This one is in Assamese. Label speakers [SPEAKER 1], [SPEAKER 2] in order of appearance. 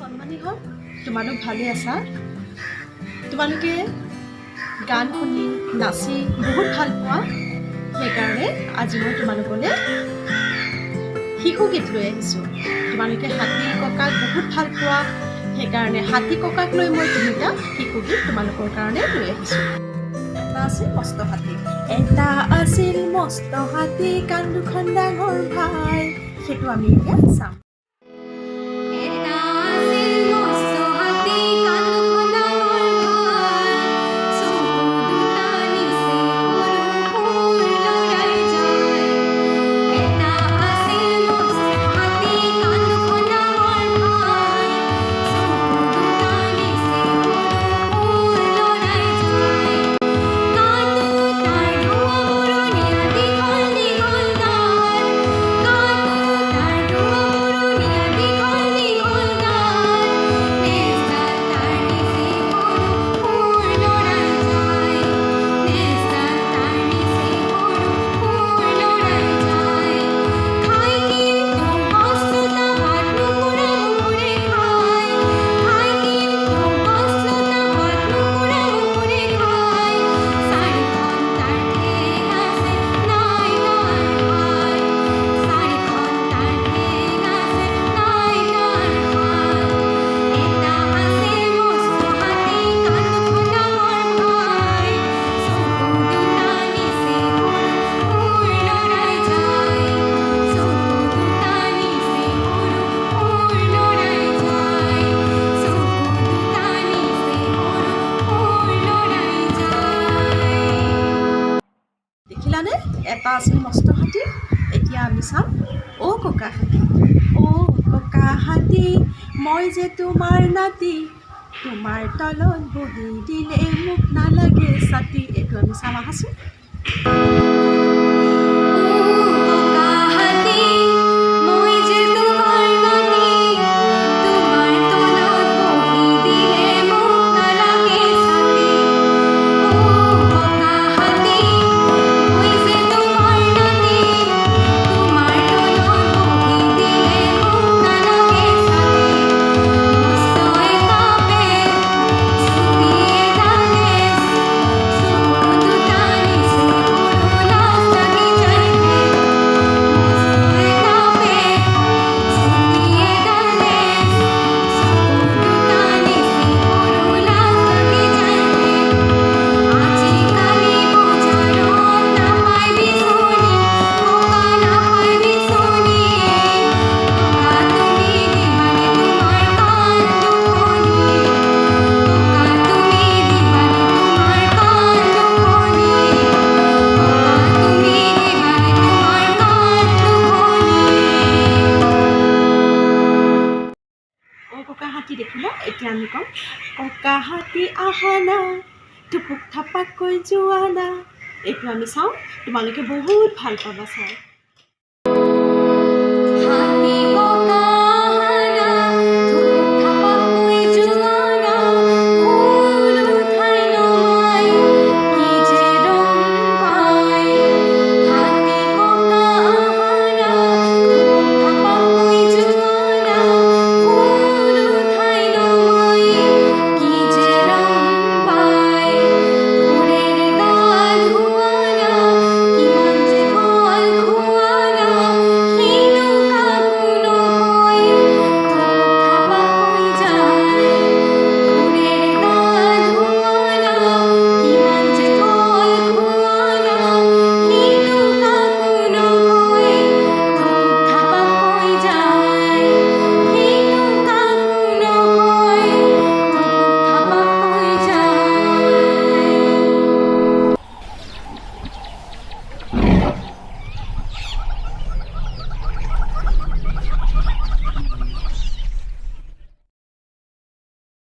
[SPEAKER 1] কণমানি হওক তোমালোক ভালে আছা তোমালোকে গান শুনি নাচি বহুত ভাল পোৱা সেইকাৰণে আজি মই তোমালোকলৈ শিশু গীত লৈ আহিছোঁ তোমালোকে হাতী ককাক বহুত ভাল পোৱা সেইকাৰণে হাতী ককাক লৈ মই তিনিটা শিশু গীত তোমালোকৰ কাৰণে লৈ আহিছোঁ এটা আছিল মস্ত হাতী এটা আছিল মস্ত হাতী কাণ দুখন ডাঙৰ ভাই সেইটো আমি এতিয়া চাম এটা আছিল মস্ত হাতী এতিয়া আমি চাম অ ককা হাতী অ ককা হাতী মই যে তোমাৰ নাতি তোমাৰ তলত বহি দিলে মোক নালাগে ছাতি এইটো আমি চাম আহাচোন দেখিলা এতিয়া আমি কম ককা হাতী আহা না টুপুক থাপাকৈ যোৱা না এইটো আমি চাওঁ তোমালোকে বহুত ভাল পাবা চাই